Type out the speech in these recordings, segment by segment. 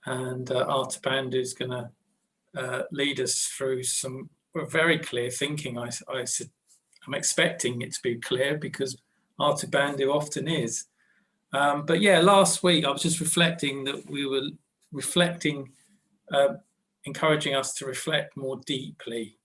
and Arthabandhu is going to lead us through some very clear thinking. I'm expecting it to be clear because Arthabandhu often is. But yeah, last week I was just reflecting that we were reflecting, encouraging us to reflect more deeply.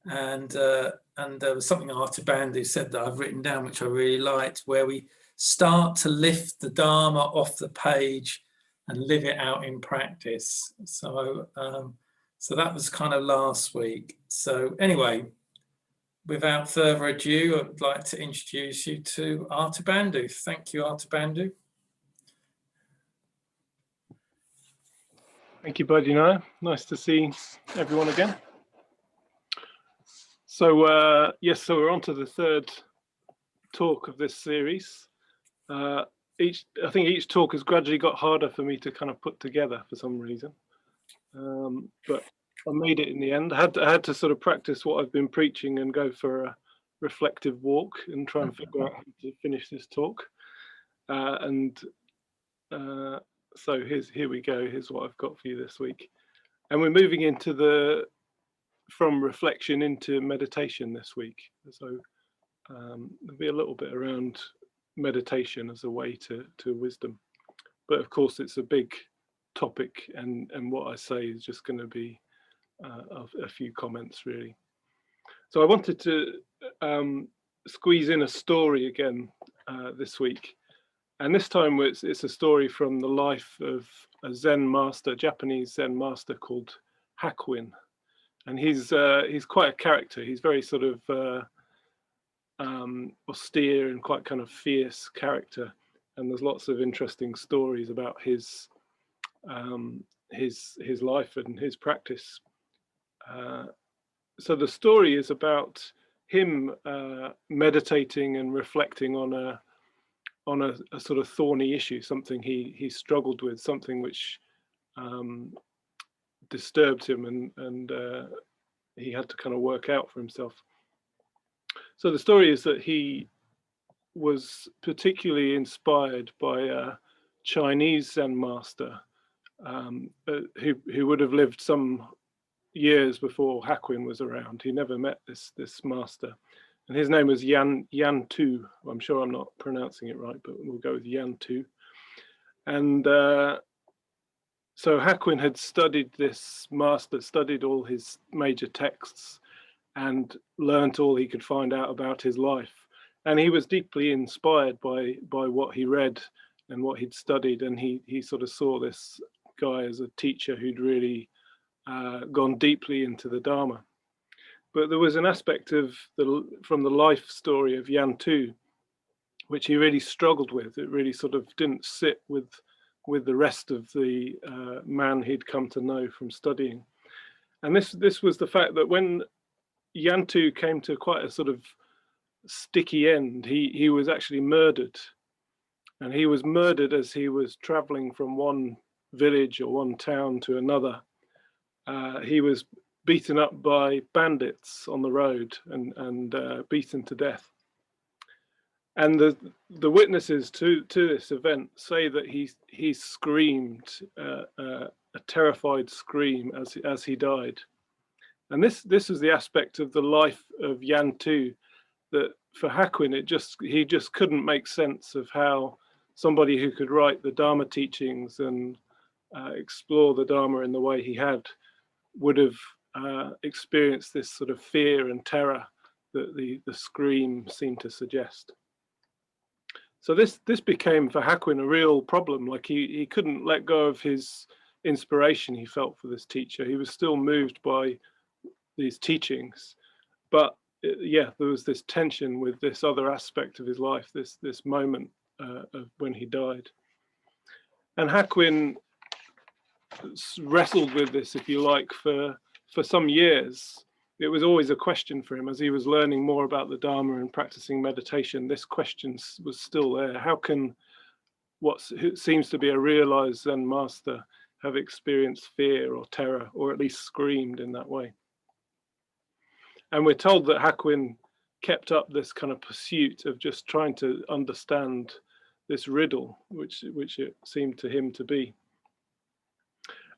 And there was something Arthabandhu said that I've written down, which I really liked, where we start to lift the Dharma off the page and live it out in practice. So that was kind of last week. So anyway, without further ado, I'd like to introduce you to Arthabandhu. Thank you, Arthabandhu. Thank you, Buddy. Nice to see everyone again. So yes, so we're on to the third talk of this series. I think each talk has gradually got harder for me to kind of put together for some reason, but I made it in the end. I had to sort of practice what I've been preaching and go for a reflective walk and try and figure out how to finish this talk. So here we go. Here's what I've got for you this week, and we're moving into from reflection into meditation this week. So there'll be a little bit around meditation as a way to wisdom, but of course it's a big topic, and what I say is just going to be a few comments really. So I wanted to squeeze in a story again this week, and this time it's a story from the life of a Zen master, Japanese Zen master called Hakuin, and he's quite a character. He's very sort of austere and quite kind of fierce character, and there's lots of interesting stories about his life and his practice. So the story is about him meditating and reflecting on a sort of thorny issue, something he struggled with, something which disturbed him, and he had to kind of work out for himself. So the story is that he was particularly inspired by a Chinese Zen master who would have lived some years before Hakuin was around. He never met this master, and his name was Am Yam Too. I'm sure I'm not pronouncing it right, but we'll go with Yam Too. And so Hakuin had studied this master, studied all his major texts, and learnt all he could find out about his life. And he was deeply inspired by what he read and what he'd studied, and he sort of saw this guy as a teacher who'd really gone deeply into the Dharma. But there was an aspect of from the life story of Yam Too which he really struggled with. It really sort of didn't sit with the rest of the man he'd come to know from studying. And this was the fact that when Yam Too came to quite a sort of sticky end, he was actually murdered. And he was murdered as he was traveling from one village or one town to another. He was beaten up by bandits on the road and beaten to death. And the witnesses to this event say that he screamed a terrified scream as he died. And this is the aspect of the life of Yam Too that for Hakuin he just couldn't make sense of how somebody who could write the Dharma teachings and explore the Dharma in the way he had would have experienced this sort of fear and terror that the scream seemed to suggest. So this became for Hakuin a real problem. Like he couldn't let go of his inspiration he felt for this teacher. He was still moved by these teachings, but yeah, there was this tension with this other aspect of his life, this moment of when he died. And Hakuin wrestled with this, if you like, for some years. It was always a question for him as he was learning more about the Dharma and practicing meditation. This question was still there. How can what seems to be a realized Zen master have experienced fear or terror, or at least screamed in that way? And we're told that Hakuin kept up this kind of pursuit of just trying to understand this riddle, which it seemed to him to be.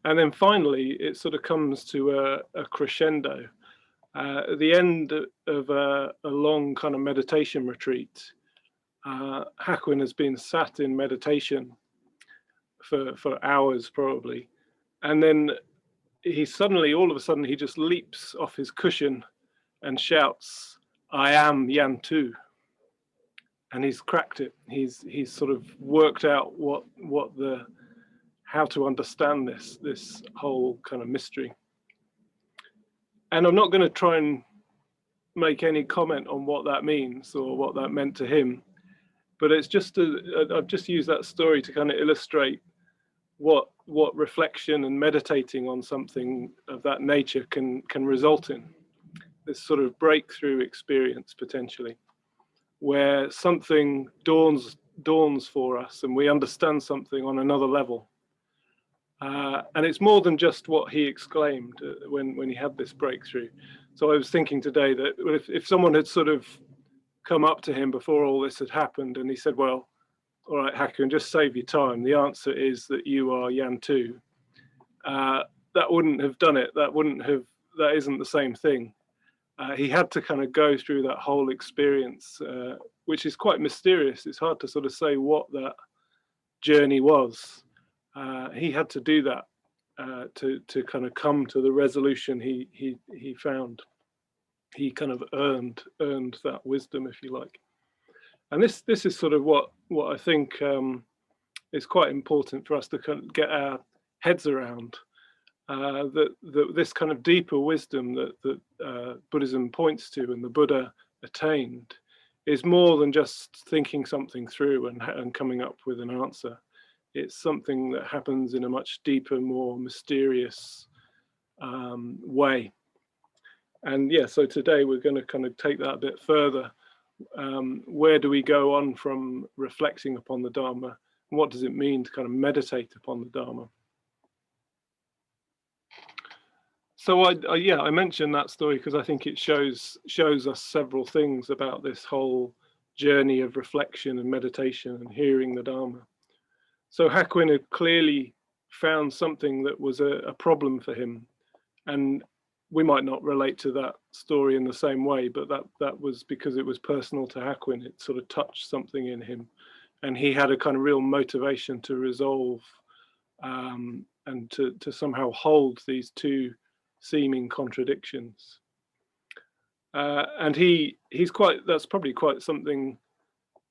And then finally, it sort of comes to a crescendo. At the end of a long kind of meditation retreat, Hakuin has been sat in meditation for hours probably. And then he suddenly, all of a sudden, he just leaps off his cushion and shouts, "I am Yam Too." And he's cracked it. He's sort of worked out how to understand this whole kind of mystery. And I'm not going to try and make any comment on what that means or what that meant to him, but it's just I've just used that story to kind of illustrate what reflection and meditating on something of that nature can result in. This sort of breakthrough experience potentially, where something dawns for us and we understand something on another level. And it's more than just what he exclaimed when he had this breakthrough. So I was thinking today that if someone had sort of come up to him before all this had happened and he said, "Well, all right, Hakuin, just save your time. The answer is that you are Yam Too." That wouldn't have done it. That isn't the same thing. He had to kind of go through that whole experience, which is quite mysterious. It's hard to sort of say what that journey was. He had to do that to kind of come to the resolution he found. He kind of earned that wisdom, if you like. And this is sort of what I think is quite important for us to kind of get our heads around. That this kind of deeper wisdom that Buddhism points to and the Buddha attained is more than just thinking something through and coming up with an answer. It's something that happens in a much deeper, more mysterious way. And yeah, so today we're going to kind of take that a bit further. Where do we go on from reflecting upon the Dharma? And what does it mean to kind of meditate upon the Dharma? So I mentioned that story because I think it shows us several things about this whole journey of reflection and meditation and hearing the Dharma. So Hakuin had clearly found something that was a problem for him, and we might not relate to that story in the same way, but that was because it was personal to Hakuin. It sort of touched something in him, and he had a kind of real motivation to resolve and to somehow hold these two seeming contradictions. And that's probably quite something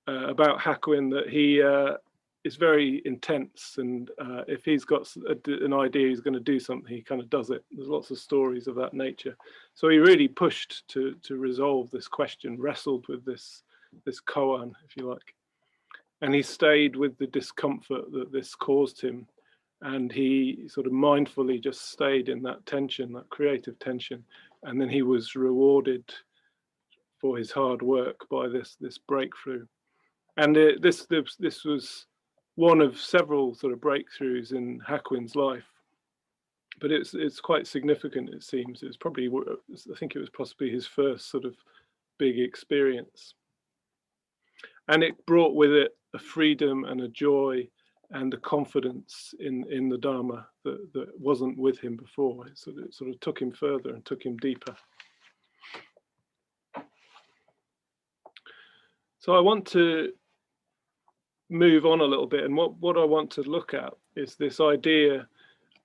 about Hakuin, that he is very intense, and if he's got an idea he's going to do something, he kind of does it. There's lots of stories of that nature. So he really pushed to resolve this question, wrestled with this koan, if you like, and he stayed with the discomfort that this caused him, and he sort of mindfully just stayed in that tension, that creative tension, and then he was rewarded for his hard work by this breakthrough. And this was one of several sort of breakthroughs in Hakuin's life, but it's quite significant. It seems it's probably, I think it was possibly his first sort of big experience, and it brought with it a freedom and a joy and a confidence in the Dharma that wasn't with him before. It sort of took him further and took him deeper. So I want to move on a little bit, and what I want to look at is this idea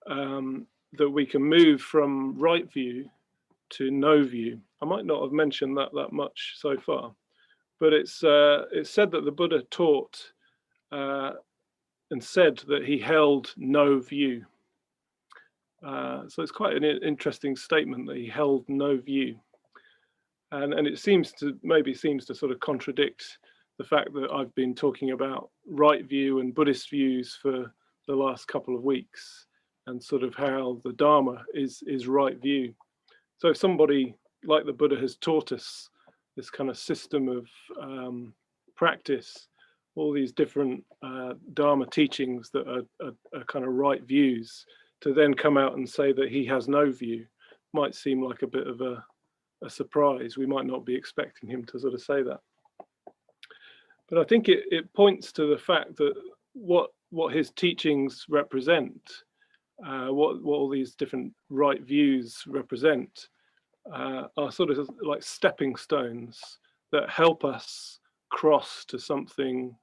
that we can move from right view to no view. I might not have mentioned that much so far, but it's said that the Buddha taught and said that he held no view. So it's quite an interesting statement that he held no view, and it seems to sort of contradict the fact that I've been talking about right view and Buddhist views for the last couple of weeks, and sort of how the Dharma is right view. So if somebody like the Buddha has taught us this kind of system of practice, all these different Dharma teachings that are kind of right views, to then come out and say that he has no view might seem like a bit of a surprise. We might not be expecting him to sort of say that. But I think it points to the fact that what his teachings represent what all these different right views represent, are sort of like stepping stones that help us cross to something,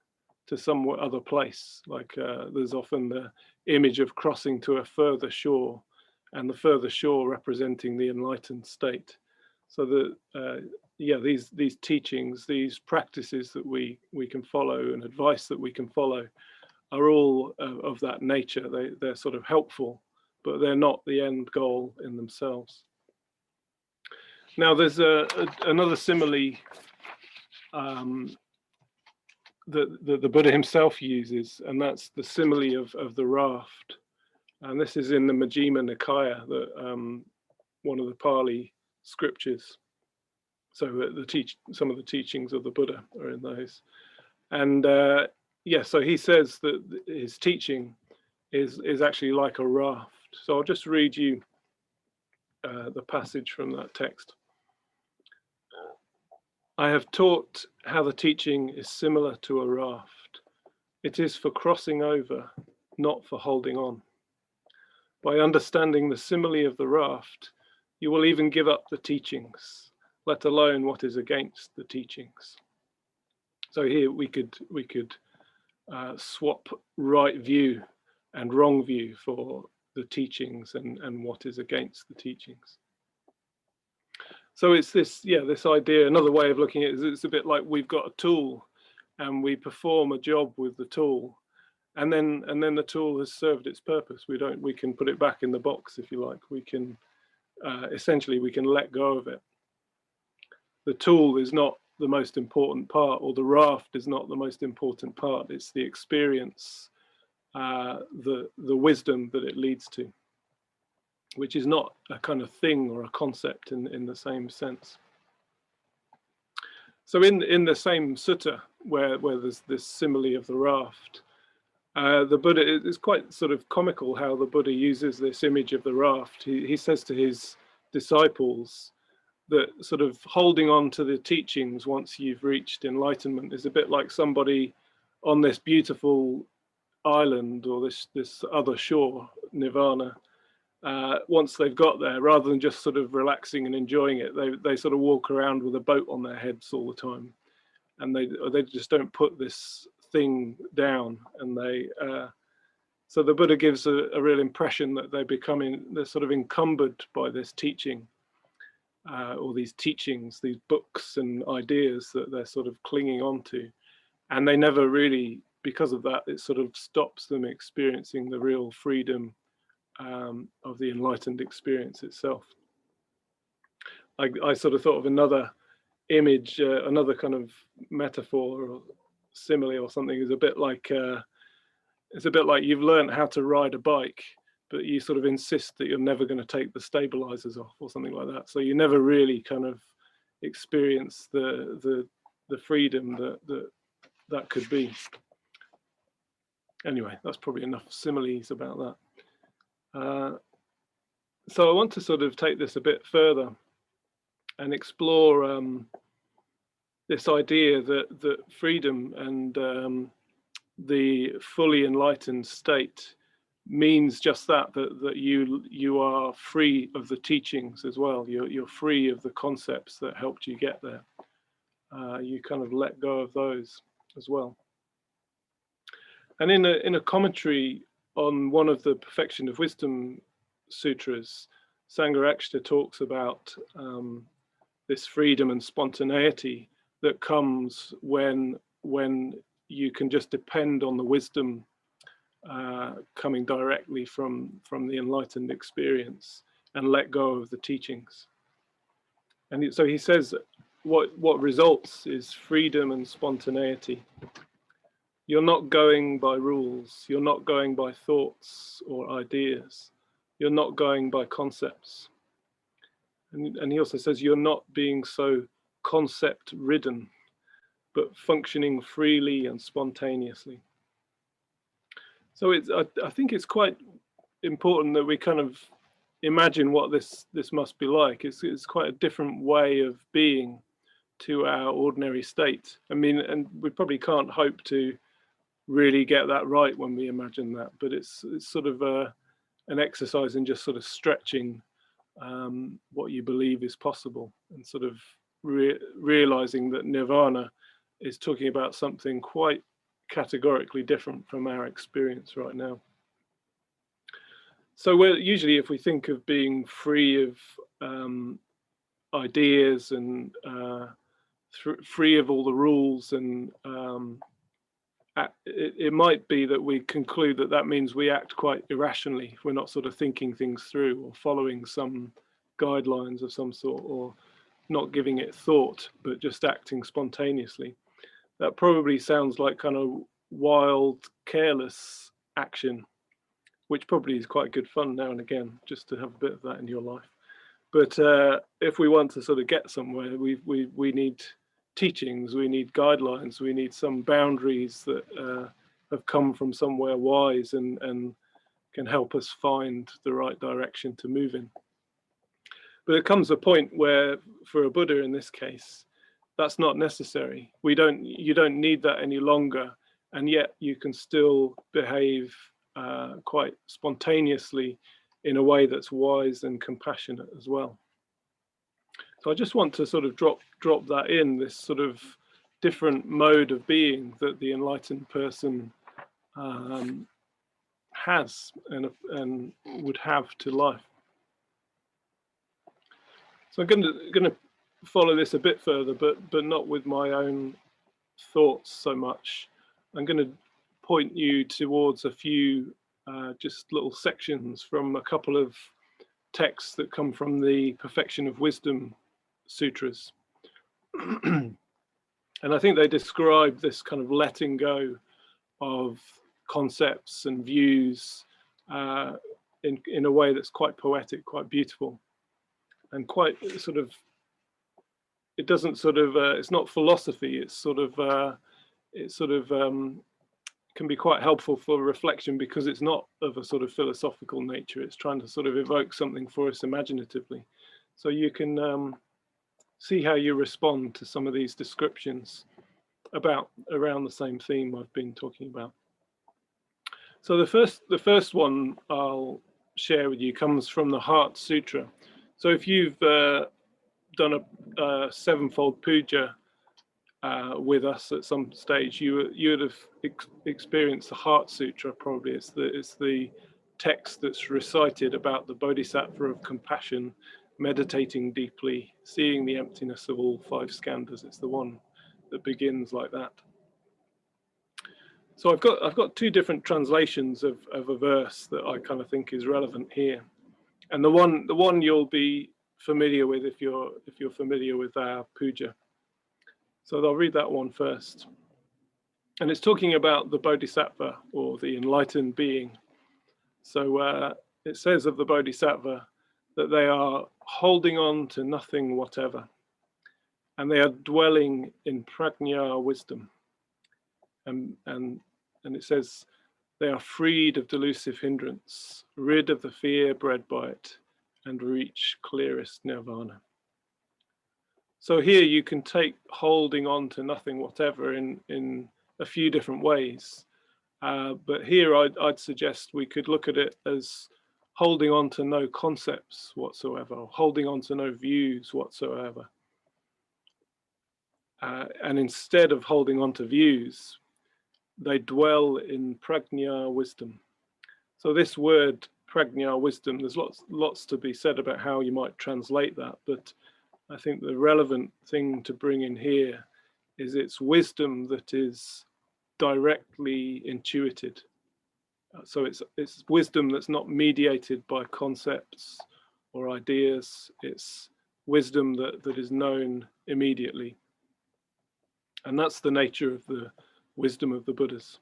to some other place. Like there's often the image of crossing to a further shore, and the further shore representing the enlightened state. So that yeah, these teachings, these practices that we can follow, and advice that we can follow, are all of that nature. They're sort of helpful, but they're not the end goal in themselves. Now, there's another simile that the Buddha himself uses, and that's the simile of the raft. And this is in the Majjhima Nikaya, one of the Pali scriptures. So some of the teachings of the Buddha are in those. And yeah, so he says that his teaching is actually like a raft. So I'll just read you the passage from that text. I have taught how the teaching is similar to a raft. It is for crossing over, not for holding on. By understanding the simile of the raft, you will even give up the teachings, let alone what is against the teachings. So here we could swap right view and wrong view for the teachings and what is against the teachings. So it's this, yeah, this idea. Another way of looking at it is it's a bit like we've got a tool, and we perform a job with the tool, and then the tool has served its purpose. We can put it back in the box, if you like. We can essentially we can let go of it. The tool is not the most important part, or the raft is not the most important part. It's the experience, the wisdom that it leads to, which is not a kind of thing or a concept in the same sense. So in the same sutta where there's this simile of the raft, the Buddha, it's quite sort of comical how the Buddha uses this image of the raft. He says to his disciples that sort of holding on to the teachings once you've reached enlightenment is a bit like somebody on this beautiful island or this other shore, nirvana. Once they've got there, rather than just sort of relaxing and enjoying it, they sort of walk around with a boat on their heads all the time, and they just don't put this thing down. And so the Buddha gives a real impression that they're sort of encumbered by this teaching, or these teachings, these books and ideas that they're sort of clinging on to, and they never really, because of that, it sort of stops them experiencing the real freedom of the enlightened experience itself. I sort of thought of another image, another kind of metaphor or simile or something. Is a bit like it's a bit like you've learned how to ride a bike, but you sort of insist that you're never going to take the stabilizers off or something like that. So you never really kind of experience the freedom that could be. Anyway, that's probably enough similes about that. So I want to sort of take this a bit further and explore this idea that freedom and the fully enlightened state means just that you are free of the teachings as well. You're free of the concepts that helped you get there. You kind of let go of those as well. And in a commentary on one of the Perfection of Wisdom sutras, Sangha talks about this freedom and spontaneity that comes when you can just depend on the wisdom coming directly from the enlightened experience and let go of the teachings. And so he says what results is freedom and spontaneity. You're not going by rules. You're not going by thoughts or ideas. You're not going by concepts. And he also says you're not being so concept ridden, but functioning freely and spontaneously. So I think it's quite important that we kind of imagine what this must be like. It's quite a different way of being to our ordinary state. I mean, and we probably can't hope to really get that right when we imagine that, but it's sort of an exercise in just sort of stretching what you believe is possible, and sort of realizing that nirvana is talking about something quite categorically different from our experience right now. So we're usually, if we think of being free of ideas and free of all the rules, and it might be that we conclude that that means we act quite irrationally if we're not sort of thinking things through or following some guidelines of some sort, or not giving it thought but just acting spontaneously. That probably sounds like kind of wild, careless action, which probably is quite good fun now and again, just to have a bit of that in your life. But if we want to sort of get somewhere, we need teachings, we need guidelines, we need some boundaries that have come from somewhere wise and can help us find the right direction to move in. But there comes a point where, for a Buddha in this case, that's not necessary. You don't need that any longer, and yet you can still behave quite spontaneously in a way that's wise and compassionate as well. So I just want to sort of drop that in, this sort of different mode of being that the enlightened person has and would have to life. So I'm going to follow this a bit further, but not with my own thoughts so much. I'm going to point you towards a few just little sections from a couple of texts that come from the Perfection of Wisdom sutras. And I think they describe this kind of letting go of concepts and views in a way that's quite poetic, quite beautiful, and quite sort of, it doesn't sort of, it's not philosophy, it's sort of can be quite helpful for reflection, because it's not of a sort of philosophical nature. It's trying to sort of evoke something for us imaginatively. So you can see how you respond to some of these descriptions around the same theme I've been talking about. So the first one I'll share with you comes from the Heart Sutra. So if you've done a sevenfold puja with us at some stage, you would have experienced the Heart Sutra. Probably it's the text that's recited about the Bodhisattva of compassion, meditating deeply, seeing the emptiness of all five skandhas. It's the one that begins like that. So I've got two different translations of a verse that I kind of think is relevant here, and the one you'll be familiar with if you're familiar with our puja. So I'll read that one first. And it's talking about the Bodhisattva, or the enlightened being. So it says of the Bodhisattva that they are holding on to nothing whatever, and they are dwelling in prajna, wisdom. And it says they are freed of delusive hindrance, rid of the fear bred by it, and reach clearest nirvana. So here you can take holding on to nothing whatever in a few different ways. But here I'd suggest we could look at it as holding on to no concepts whatsoever, or holding on to no views whatsoever. And instead of holding on to views, they dwell in prajna, wisdom. So this word prajna, wisdom, there's lots to be said about how you might translate that, but I think the relevant thing to bring in here is it's wisdom that is directly intuited. So it's wisdom that's not mediated by concepts or ideas. It's wisdom that is known immediately. And that's the nature of the wisdom of the Buddhas.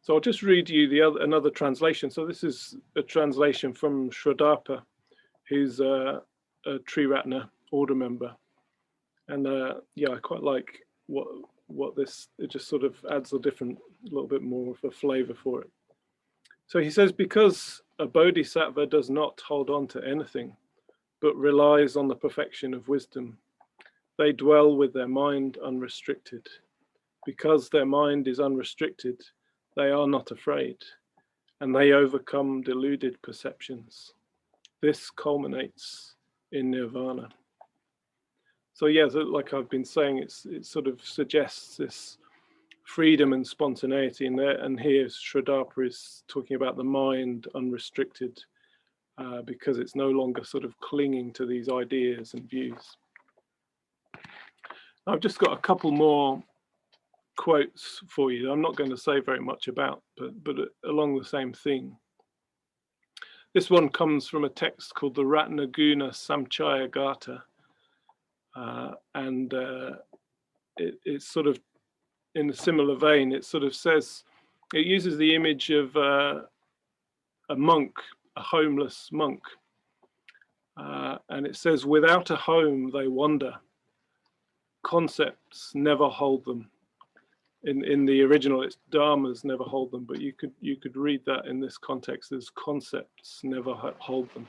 So I'll just read you another translation. So this is a translation from Shraddhapa, who's a Triratna order member. And yeah, I quite like what this, it just sort of adds a little bit more of a flavor for it. So he says, because a bodhisattva does not hold on to anything, but relies on the perfection of wisdom, they dwell with their mind unrestricted. Because their mind is unrestricted, they are not afraid. and they overcome deluded perceptions. This culminates in nirvana. So yeah, like I've been saying, it sort of suggests this freedom and spontaneity in there. And here Shraddha is talking about the mind unrestricted, because it's no longer sort of clinging to these ideas and views. I've just got a couple more quotes for you. I'm not going to say very much about, but along the same theme. This one comes from a text called the Ratnaguna Samchaya Gata, and it's sort of in a similar vein. It sort of says, it uses the image of a monk, a homeless monk, and it says, without a home they wander, concepts never hold them. In the original, it's dharmas never hold them, but you could read that in this context as concepts never hold them.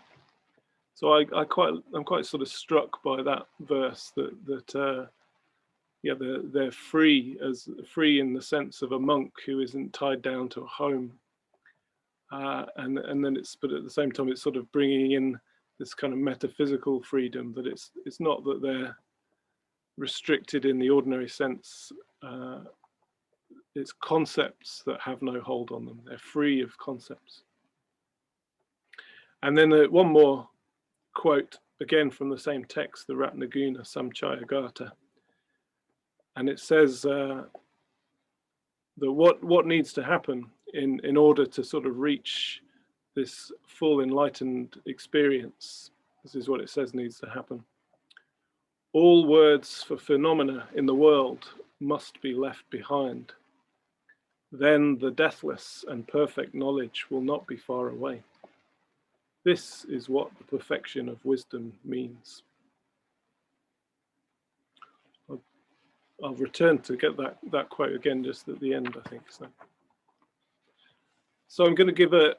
So I'm quite sort of struck by that verse, that yeah, they're free in the sense of a monk who isn't tied down to a home, and then but at the same time it's sort of bringing in this kind of metaphysical freedom, that it's not that they're restricted in the ordinary sense. It's concepts that have no hold on them. They're free of concepts. And then one more quote, again from the same text, the Ratnaguna Samchaya Gata. And it says that what needs to happen in order to sort of reach this full enlightened experience, this is what it says needs to happen. All words for phenomena in the world must be left behind. Then the deathless and perfect knowledge will not be far away. This is what the perfection of wisdom means. I'll return to get that quote again just at the end, I think. So I'm going to give a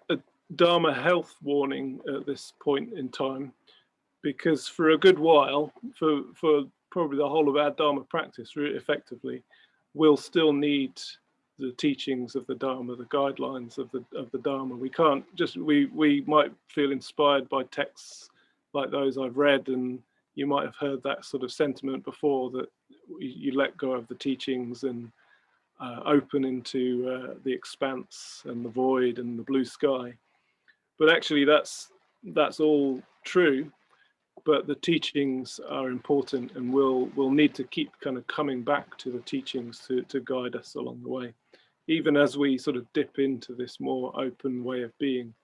Dharma health warning at this point in time, because for a good while, for probably the whole of our Dharma practice, really effectively, we'll still need the teachings of the Dharma, the guidelines of the Dharma. We can't just, we might feel inspired by texts like those I've read, and you might have heard that sort of sentiment before, that you let go of the teachings and open into the expanse and the void and the blue sky. But actually that's all true, but the teachings are important, and we'll need to keep kind of coming back to the teachings to guide us along the way. Even as we sort of dip into this more open way of being,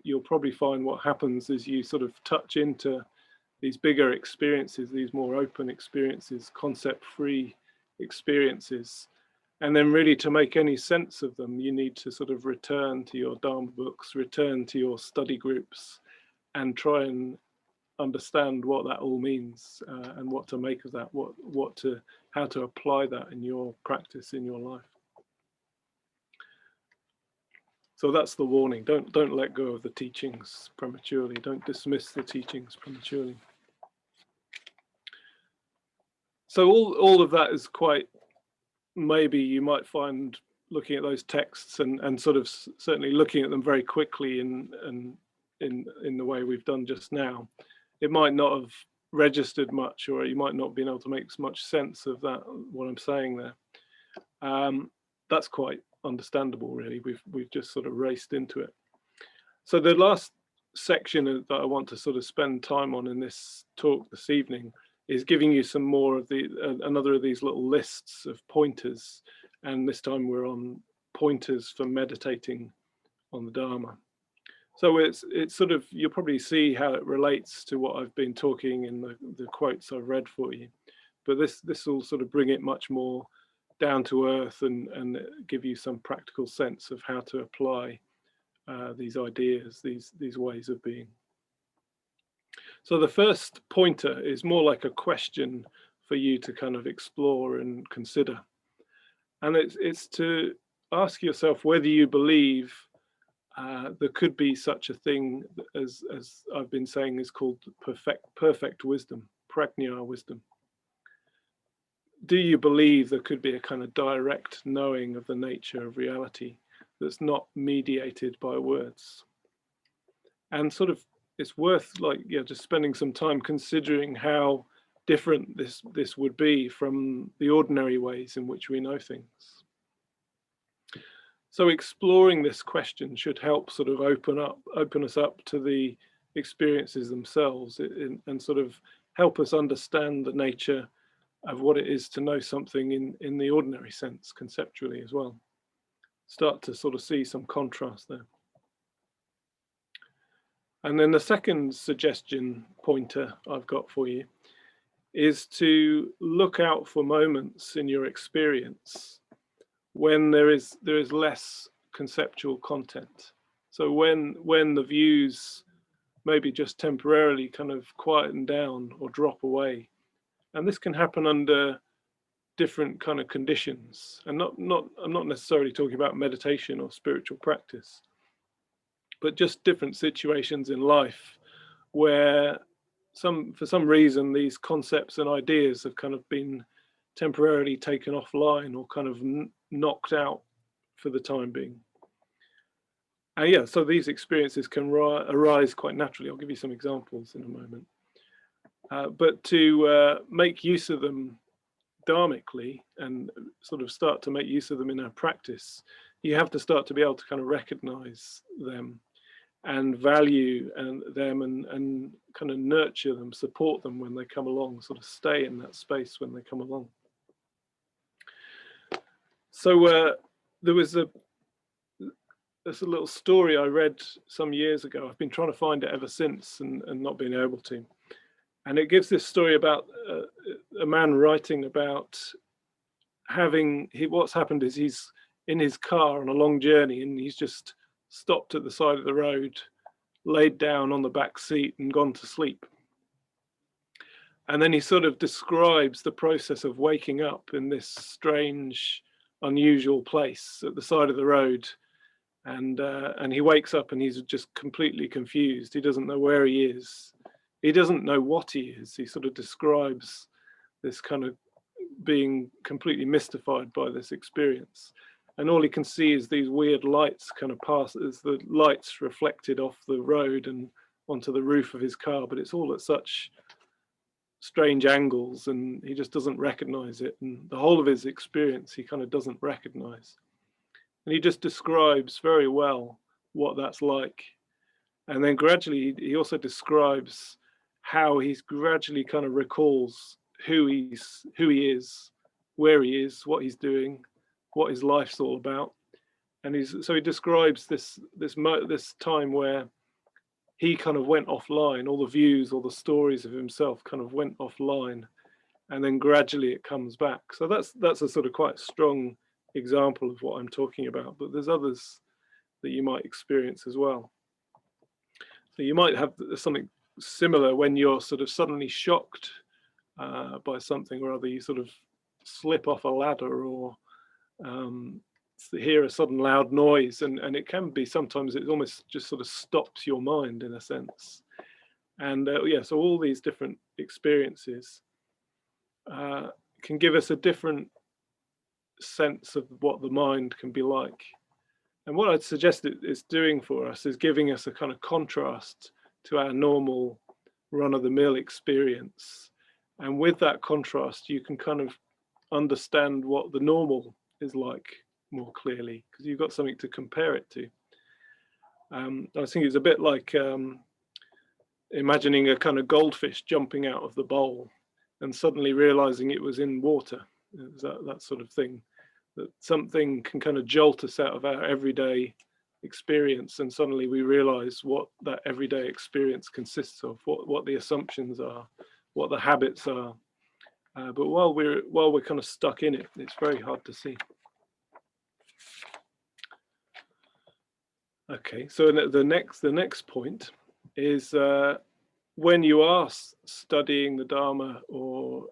you'll probably find what happens is you sort of touch into these bigger experiences, these more open experiences, concept-free experiences. And then really to make any sense of them, you need to sort of return to your Dharma books, return to your study groups, and try and understand what that all means, and what to make of that, how to apply that in your practice, in your life. So that's the warning. Don't let go of the teachings prematurely. Don't dismiss the teachings prematurely. So all of that is quite, maybe you might find looking at those texts and sort of certainly looking at them very quickly in the way we've done just now, it might not have registered much, or you might not have been able to make much sense of that, what I'm saying there. That's quite understandable, really. We've just sort of raced into it. So the last section that I want to sort of spend time on in this talk this evening is giving you some more of another of these little lists of pointers, and this time we're on pointers for meditating on the Dharma. So it's sort of, you'll probably see how it relates to what I've been talking in the quotes I've read for you, but this will sort of bring it much more down to earth and give you some practical sense of how to apply these ideas, these ways of being. So the first pointer is more like a question for you to kind of explore and consider. And it's to ask yourself whether you believe there could be such a thing as I've been saying is called perfect wisdom, prajna wisdom. Do you believe there could be a kind of direct knowing of the nature of reality, that's not mediated by words. And sort of it's worth just spending some time considering how different this would be from the ordinary ways in which we know things. So exploring this question should help sort of open us up to the experiences themselves, and sort of help us understand the nature of what it is to know something in the ordinary sense, conceptually as well. Start to sort of see some contrast there. And then the second suggestion pointer I've got for you is to look out for moments in your experience when there is less conceptual content. So when the views maybe just temporarily kind of quieten down or drop away, and this can happen under different kind of conditions. And I'm not necessarily talking about meditation or spiritual practice, but just different situations in life where for some reason these concepts and ideas have kind of been temporarily taken offline or kind of knocked out for the time being. And so these experiences can arise quite naturally. I'll give you some examples in a moment. But to make use of them dharmically and sort of start to make use of them in our practice, you have to start to be able to kind of recognize them and value them and kind of nurture them, support them when they come along, sort of stay in that space when they come along. So there's a little story I read some years ago. I've been trying to find it ever since and not being able to. And it gives this story about a man writing about what's happened is he's in his car on a long journey and he's just stopped at the side of the road, laid down on the back seat and gone to sleep. And then he sort of describes the process of waking up in this strange, unusual place at the side of the road. And he wakes up and he's just completely confused. He doesn't know where he is. He doesn't know what he is. He sort of describes this kind of being completely mystified by this experience. And all he can see is these weird lights kind of pass, as the lights reflected off the road and onto the roof of his car, but it's all at such strange angles and he just doesn't recognize it. And the whole of his experience, he kind of doesn't recognize. And he just describes very well what that's like. And then gradually, he also describes how he's gradually kind of recalls who he is, where he is, what he's doing, what his life's all about. And so he describes this time where he kind of went offline, all the views, all the stories of himself kind of went offline, and then gradually it comes back. So that's a sort of quite strong example of what I'm talking about, but there's others that you might experience as well. So you might have something similar when you're sort of suddenly shocked by something or other. You sort of slip off a ladder or hear a sudden loud noise, and it can be sometimes it almost just sort of stops your mind in a sense. And so all these different experiences can give us a different sense of what the mind can be like. And what I'd suggest it is doing for us is giving us a kind of contrast to our normal run-of-the-mill experience. And with that contrast, you can kind of understand what the normal is like more clearly, because you've got something to compare it to. I think it's a bit like imagining a kind of goldfish jumping out of the bowl and suddenly realizing it was in water. That sort of thing, that something can kind of jolt us out of our everyday experience, and suddenly we realize what that everyday experience consists of, what the assumptions are, what the habits are. But while we're kind of stuck in it, it's very hard to see. Okay, so the next point is when you are studying the Dharma or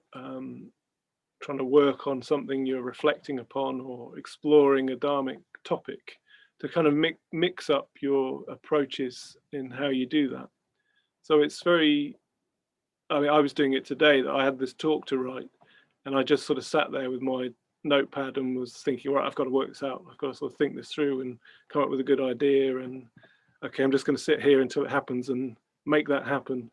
trying to work on something you're reflecting upon or exploring a Dharmic topic, to kind of mix up your approaches in how you do that. So it's I was doing it today, that I had this talk to write, and I just sort of sat there with my notepad and was thinking, right, I've got to work this out. I've got to sort of think this through and come up with a good idea. And okay, I'm just going to sit here until it happens and make that happen.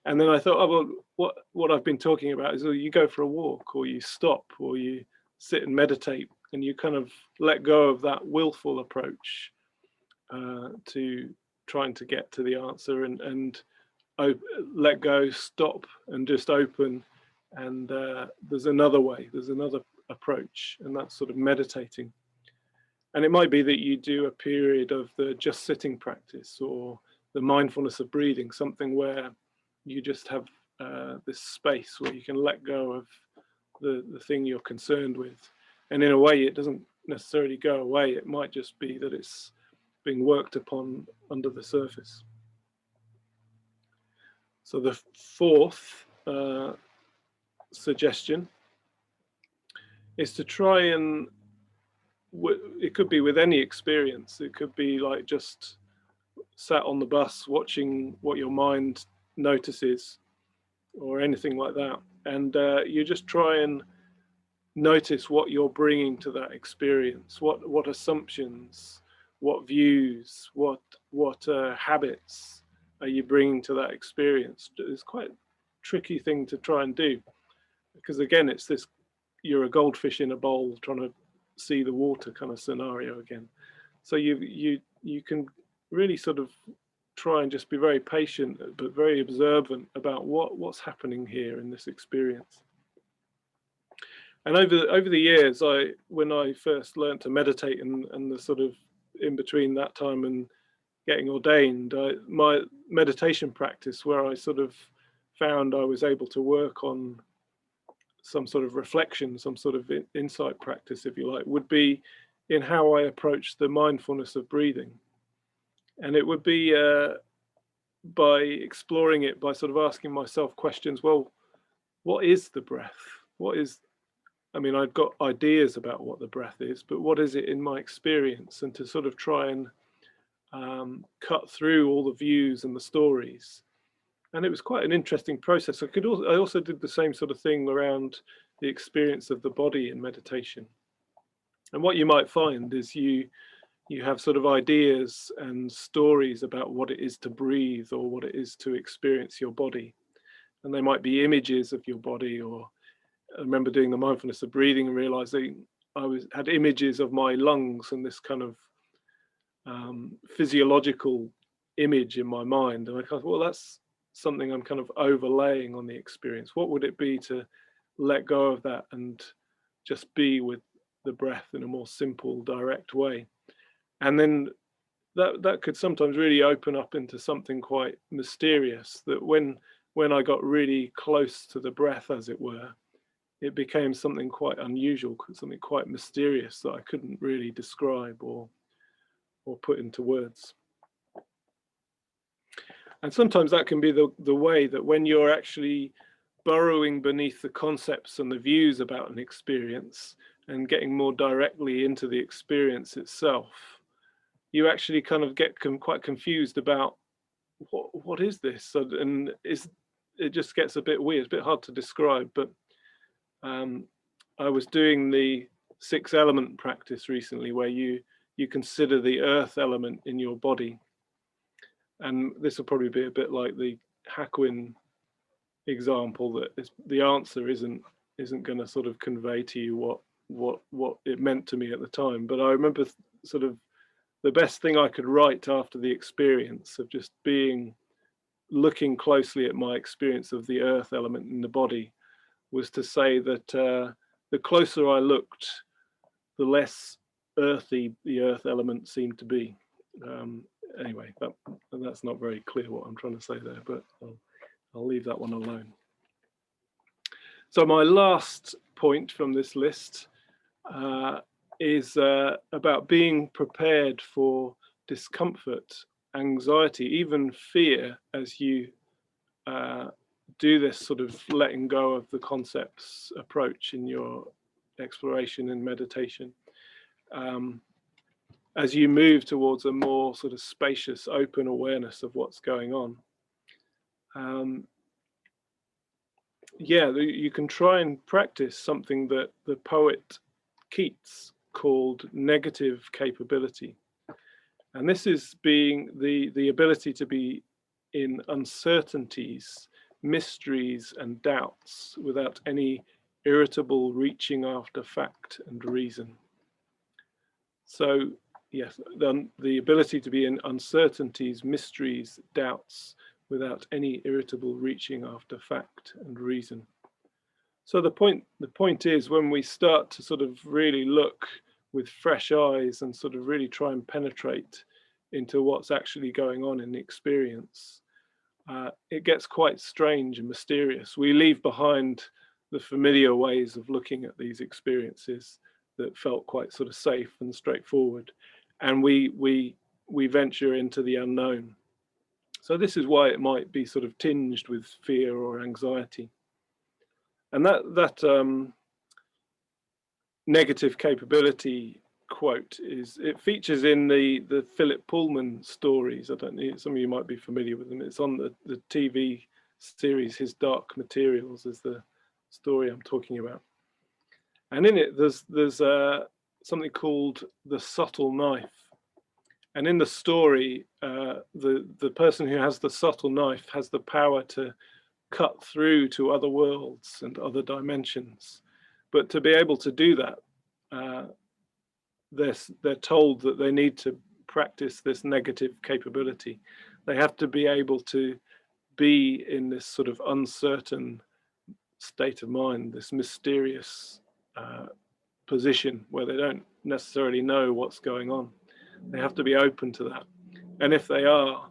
And then I thought, oh, well, what I've been talking about is, you go for a walk, or you stop, or you sit and meditate, and you kind of let go of that willful approach to trying to get to the answer, and let go, stop, and just open. And there's another way, there's another approach, and that's sort of meditating. And it might be that you do a period of the just sitting practice, or the mindfulness of breathing, something where you just have this space where you can let go of the thing you're concerned with. And in a way, it doesn't necessarily go away. It might just be that it's being worked upon under the surface. So the fourth suggestion is to try and, it could be with any experience. It could be like just sat on the bus watching what your mind notices, or anything like that. And you just try and notice what you're bringing to that experience. What assumptions, what views, what habits are you bringing to that experience? It's quite a tricky thing to try and do, because again, it's this, you're a goldfish in a bowl trying to see the water kind of scenario again. So you can really sort of try and just be very patient, but very observant about what's happening here in this experience. And over the years, when I first learned to meditate, and the sort of in between that time and getting ordained, my meditation practice, where I sort of found I was able to work on some sort of reflection, some sort of insight practice, if you like, would be in how I approach the mindfulness of breathing. And it would be by exploring it, by sort of asking myself questions. Well, what is the breath? I've got ideas about what the breath is, but what is it in my experience? And to sort of try and cut through all the views and the stories. And it was quite an interesting process. I also did the same sort of thing around the experience of the body in meditation. And what you might find is you have sort of ideas and stories about what it is to breathe, or what it is to experience your body. And they might be images of your body. Or I remember doing the mindfulness of breathing and realizing I had images of my lungs, and this kind of physiological image in my mind. And I thought, well, that's something I'm kind of overlaying on the experience. What would it be to let go of that and just be with the breath in a more simple, direct way? And then that could sometimes really open up into something quite mysterious, that when I got really close to the breath, as it were, it became something quite unusual, something quite mysterious that I couldn't really describe or put into words. And sometimes that can be the way that when you're actually burrowing beneath the concepts and the views about an experience and getting more directly into the experience itself, you actually kind of get quite confused about what is this? And it just gets a bit weird. It's a bit hard to describe, but I was doing the 6 element practice recently, where you consider the earth element in your body. And this will probably be a bit like the Hakuin example, that the answer isn't going to sort of convey to you what it meant to me at the time. But I remember sort of the best thing I could write after the experience of just looking closely at my experience of the earth element in the body was to say that the closer I looked, the less earthy the earth element seemed to be. Anyway, that's not very clear what I'm trying to say there, but I'll leave that one alone. So my last point from this list is about being prepared for discomfort, anxiety, even fear, as you do this sort of letting go of the concepts approach in your exploration and meditation. As you move towards a more sort of spacious, open awareness of what's going on. You can try and practice something that the poet Keats called negative capability. And this is being the ability to be in uncertainties, mysteries and doubts without any irritable reaching after fact and reason. So yes, the ability to be in uncertainties, mysteries, doubts without any irritable reaching after fact and reason. So the point is, when we start to sort of really look with fresh eyes and sort of really try and penetrate into what's actually going on in the experience, it gets quite strange and mysterious. We leave behind the familiar ways of looking at these experiences that felt quite sort of safe and straightforward, and we venture into the unknown. So this is why it might be sort of tinged with fear or anxiety. And that negative capability quote it features in the Philip Pullman stories. I don't know, some of you might be familiar with them. It's on the TV series His Dark Materials is the story I'm talking about. And in it there's something called the subtle knife. And in the story, the person who has the subtle knife has the power to cut through to other worlds and other dimensions. But to be able to do that, they're told that they need to practice this negative capability. They have to be able to be in this sort of uncertain state of mind, this mysterious position where they don't necessarily know what's going on. They have to be open to that. And if they are,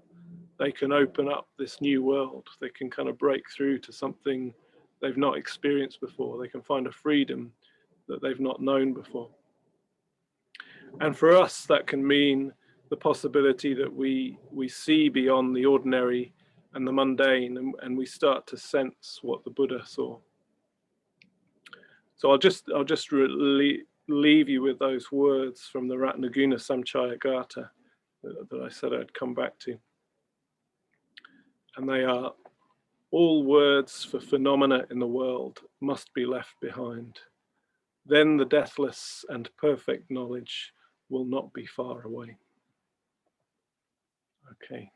they can open up this new world. They can kind of break through to something they've not experienced before. They can find a freedom that they've not known before. And for us, that can mean the possibility that we see beyond the ordinary and the mundane, and we start to sense what the Buddha saw. So I'll just leave you with those words from the Ratnaguna Samchayagata that I said I'd come back to. And they are: all words for phenomena in the world must be left behind. Then the deathless and perfect knowledge will not be far away. Okay.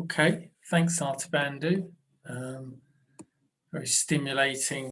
Okay, thanks Arthabandhu. Very stimulating